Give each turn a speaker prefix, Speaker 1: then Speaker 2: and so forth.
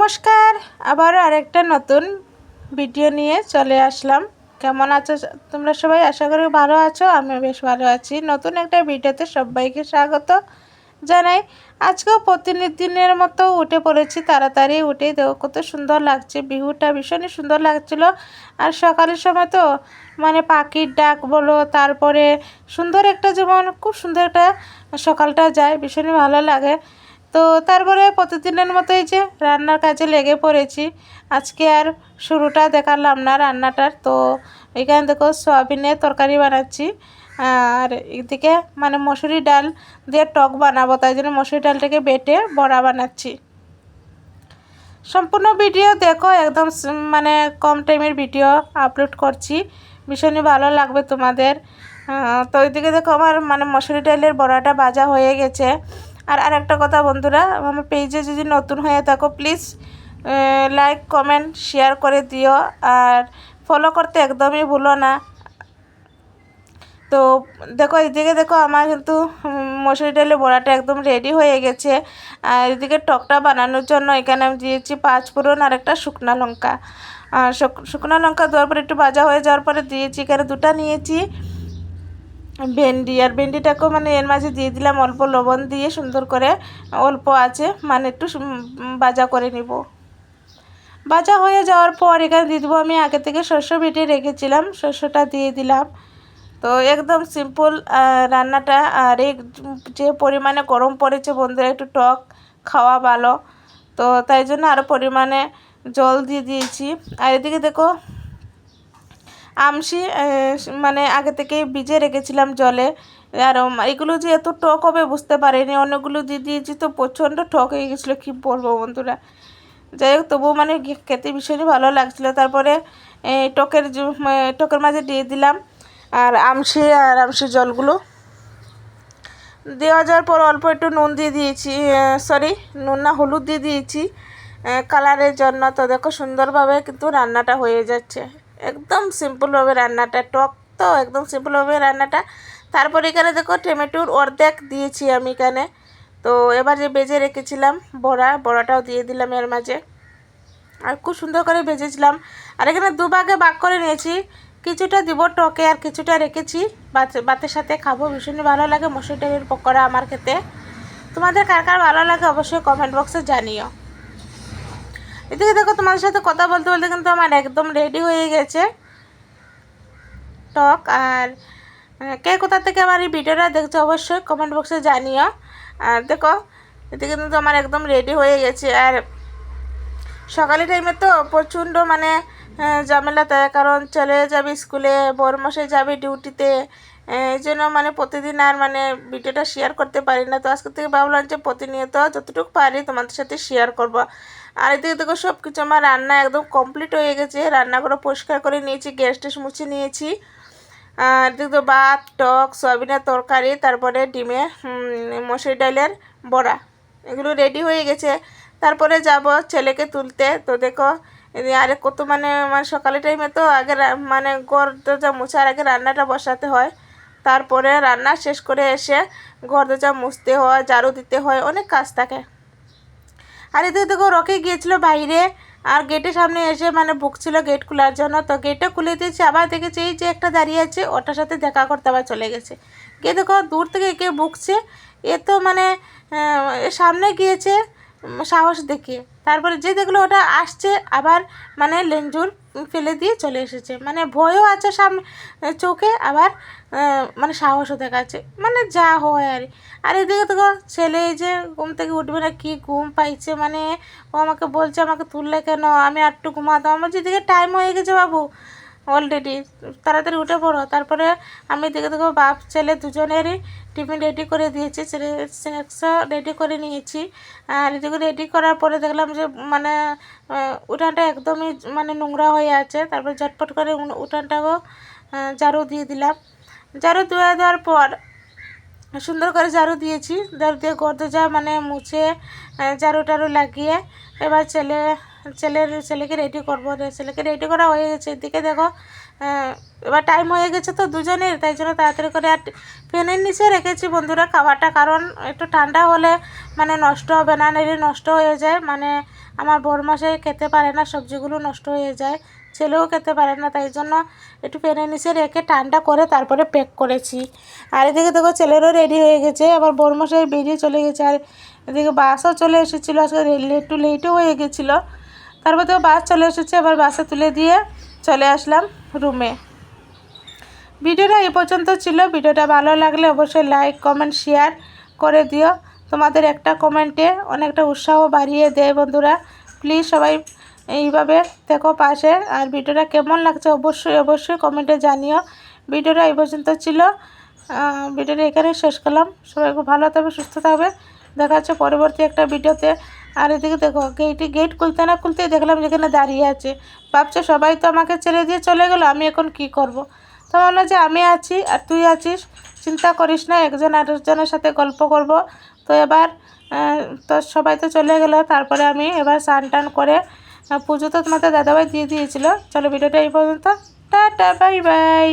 Speaker 1: নমস্কার, আবারও আরেকটা নতুন ভিডিও নিয়ে চলে আসলাম। কেমন আছো তোমরা সবাই? আশা করি ভালো আছো। আমিও বেশ ভালো আছি। নতুন একটা ভিডিওতে সবাইকে স্বাগত জানাই। আজকেও প্রতিদিনের মতো উঠে পড়েছি, তাড়াতাড়ি উঠে দেখো কত সুন্দর লাগছে। ভিউটা ভীষণই সুন্দর লাগছিল। আর সকালের সময় তো মানে পাখির ডাক বলো, তারপরে সুন্দর একটা, যেমন খুব সুন্দর একটা সকালটা যায়, ভীষণই ভালো লাগে। তো তারপরে প্রতিদিনের মতোই যে রান্নার কাজে লেগে পড়েছি। আজকে আর শুরুটা দেখালাম না রান্নাটার। তো এখানে দেখো সয়াবিনের তরকারি বানাচ্ছি, আর এদিকে মানে মসুরি ডাল দিয়ে টক বানাবো, তাই জন্য মসুরি ডালটাকে বেটে বড়া বানাচ্ছি। সম্পূর্ণ ভিডিও দেখো, একদম মানে কম টাইমের ভিডিও আপলোড করছি, ভীষণই ভালো লাগবে তোমাদের। তো ওইদিকে দেখো আমার মানে মসুরি ডালের বড়াটা ভাজা হয়ে গেছে। আর আরেকটা কথা বন্ধুরা, আমার পেজে যদি নতুন হয়ে থাকো প্লিজ লাইক কমেন্ট শেয়ার করে দিও, আর ফলো করতে একদমই ভুলো না। তো দেখো এদিকে দেখো আমার কিন্তু মসুরি ডালের বড়াটা একদম রেডি হয়ে গেছে। আর এদিকে টকটা বানানোর জন্য এখানে আমি দিয়েছি 5 ফোড়ন আর একটা শুকনো লঙ্কা। আর শুকনো লঙ্কা দেওয়ার পরে একটু ভাজা হয়ে যাওয়ার পরে দিয়েছি, এখানে দুটা নিয়েছি ভেন্ডি। আর ভেন্ডিটাকেও মানে এর মাঝে দিয়ে দিলাম অল্প লবণ দিয়ে, সুন্দর করে অল্প আছে মানে একটু ভাজা করে নিব। ভাজা হয়ে যাওয়ার পর এখানে দিয়ে দেবো আমি আগে থেকে শস্য বেটে রেখেছিলাম, শস্যটা দিয়ে দিলাম। তো একদম সিম্পল রান্নাটা। আর এই যে পরিমাণে গরম পড়েছে বন্ধুরা, একটু টক খাওয়া ভালো, তো তাই জন্য আরও পরিমাণে জল দিয়ে দিয়েছি। আর এদিকে দেখো আমশি মানে আগে থেকেই ভিজে রেখেছিলাম জলে। আর এগুলো যে এত টক হবে বুঝতে পারিনি, অনেকগুলো দিয়ে দিয়েছি তো প্রচণ্ড টক হয়ে গেছিলো, কী বলবো বন্ধুরা। যাই হোক তবুও মানে খেতে ভীষণই ভালো লাগছিলো। তারপরে টকের মাঝে দিয়ে দিলাম আর আমশি জলগুলো দেওয়া যাওয়ার পর অল্প একটু নুন দিয়ে দিয়েছি, নুন না হলুদ দিয়ে দিয়েছি কালারের জন্য। তো দেখো সুন্দরভাবে কিন্তু রান্নাটা হয়ে যাচ্ছে, একদম সিম্পলভাবে রান্নাটা, টক তো একদম সিম্পলভাবে রান্নাটা। তারপরে এখানে দেখো টমেটোর অর্ধেক দিয়েছি আমি এখানে। তো এবার যে ভেজে রেখেছিলাম বড়াটাও দিয়ে দিলাম এর মাঝে, আর খুব সুন্দর করে ভেজেছিলাম। আর এখানে দুভাগে ভাগ করে নিয়েছি, কিছুটা দিব টকে আর কিছুটা রেখেছি ভাতের সাথে খাবো, ভীষণই ভালো লাগে মসুর ডালের পকোড়া আমার খেতে। তোমাদের কার কার ভালো লাগে অবশ্যই কমেন্ট বক্সে জানিও। এদিকে দেখো তোমাদের সাথে কথা বলতে বলতে কিন্তু আমার একদম রেডি হয়ে গেছে টক। আর কে কোথা থেকে আমার এই ভিডিওটা দেখছো অবশ্যই কমেন্ট বক্সে জানিও। আর দেখো এদিকে কিন্তু আমার একদম রেডি হয়ে গেছে। আর সকালের টাইমে তো প্রচণ্ড মানে ঝামেলা, তাই কারণ চলে যাবে স্কুলে, বড়মশাই যাবে ডিউটিতে, এই জন্য মানে প্রতিদিন আর মানে ভিডিওটা শেয়ার করতে পারি না। তো আজকে থেকে ভাবলাম যে প্রতিনিয়ত যতটুকু পারি তোমাদের সাথে শেয়ার করব। আর এদিকে দেখো সব কিছু আমার রান্না একদম কমপ্লিট হয়ে গেছে, রান্নাগুলো পরিষ্কার করে নিয়েছি, গ্যাস টেস মুছে নিয়েছি। আর এদিকে ভাত, টক, সয়াবিনের তরকারি, তারপরে ডিমে মসুর ডালের বড়া, এগুলো রেডি হয়ে গেছে। তারপরে যাব ছেলেকে তুলতে। তো দেখো আরে কত মানে সকালের টাইমে তো আগে মানে ঘর দরজা মোছার আগে রান্নাটা বসাতে হয়, তারপরে রান্না শেষ করে এসে ঘর দরজা মুছতে হয়, ঝাড়ু দিতে হয়, অনেক কাজ থাকে। আর এদিকে দেখো রকি গিয়েছিল বাইরে, আর গেটের সামনে এসে মানে বকছিল গেট খোলার জন্য। তো গেটটা খুলে দিয়েছে, আবার দেখেছি এই যে একটা দাঁড়িয়ে আছে, ওটার সাথে দেখা করতে আবার চলে গেছে। গিয়ে দেখো দূর থেকে একে বকছে, এ তো মানে সামনে গিয়েছে সাহস দেখিয়ে, তারপরে যে দেখলো ওটা আসছে আবার মানে লেঞ্জুর ফেলে দিয়ে চলে এসেছে, মানে ভয়ও আছে সামনে চোখে, আবার মানে সাহসও দেখাচ্ছে, মানে যা হয় আর। আর এদিকে তো ছেলে এই যে ঘুম থেকে উঠবে না, কি ঘুম পাইছে, মানে ও আমাকে বলছে আমাকে তুললে কেন, আমি আর একটু ঘুমাতাম। আমার যেদিকে টাইম হয়ে গেছে বাবু অলরেডি, তাড়াতাড়ি উঠে পড়ো। তারপরে আমি দেখে দেখো বাপ ছেলে দুজনেরই টিফিন রেডি করে দিয়েছি, ছেলে স্ন্যাক্সও রেডি করে নিয়েছি। আর এদিকে রেডি করার পরে দেখলাম যে মানে উঠানটা একদমই মানে নোংরা হয়ে আছে। তারপর ঝটপট করে উঠানটাকেও ঝাড়ু দিয়ে দিলাম। ঝাড়ু দেওয়ার পর সুন্দর করে ঝাড়ু দিয়েছি, ঝাড়ু দিয়ে ঘর দরজা মানে মুছে ঝাড়ু টাড়ু লাগিয়ে এবার ছেলেকে রেডি করবো। ছেলেকে রেডি করা হয়ে গেছে। এদিকে দেখো এবার টাইম হয়ে গেছে তো দুজনের, তাই জন্য তাড়াতাড়ি করে আর ফ্যানের নিচে রেখেছি বন্ধুরা খাবারটা, কারণ একটু ঠান্ডা হলে মানে নষ্ট হবে না, নাহলে নষ্ট হয়ে যায়, মানে আমার বড়মশাই খেতে পারে না, সবজিগুলো নষ্ট হয়ে যায়, ছেলেও খেতে পারে না, তাই জন্য একটু ফ্যানের নিচে রেখে ঠান্ডা করে তারপরে প্যাক করেছি। আর এদিকে দেখো ছেলেরও রেডি হয়ে গেছে, আবার বড়মশাই বেরিয়ে চলে গেছে। আর এদিকে বাসও চলে এসেছিলো, আজকে একটু লেটও হয়ে গেছিলো। তারপর তো বাস চলে এসেছে, এবার বাসে তুলে দিয়ে চলে আসলাম রুমে। ভিডিওটা এই পর্যন্ত ছিল। ভিডিওটা ভালো লাগলে অবশ্যই লাইক কমেন্ট শেয়ার করে দিও। তোমাদের একটা কমেন্টে অনেকটা উৎসাহ বাড়িয়ে দেয় বন্ধুরা। প্লিজ সবাই এইভাবে দেখো পাশে। আর ভিডিওটা কেমন লাগছে অবশ্যই কমেন্টে জানিও। ভিডিওটা এই পর্যন্ত ছিল। ভিডিওটা এখানে শেষ করলাম। সবাই খুব ভালো থাকবে, সুস্থ থাকবে। দেখা যাচ্ছে পরবর্তী একটা ভিডিওতে। আর এদিকে দেখো গেট খুলতে না খুলতেই দেখলাম যেখানে দাঁড়িয়ে আছে। ভাবছে সবাই তো আমাকে ছেড়ে দিয়ে চলে গেলো, আমি এখন কি করব। তো মনে যে আমি আছি আর তুই আছিস, চিন্তা করিস না, একজন আরেকজনের সাথে গল্প করব। তো এবার তো সবাই তো চলে গেল, তারপরে আমি এবার স্নান টান করে পুজো তো তোমাদের দাদাভাই দিয়ে দিয়েছিল। চলো ভিডিওটা এই পর্যন্ত, টাটা বাই বাই।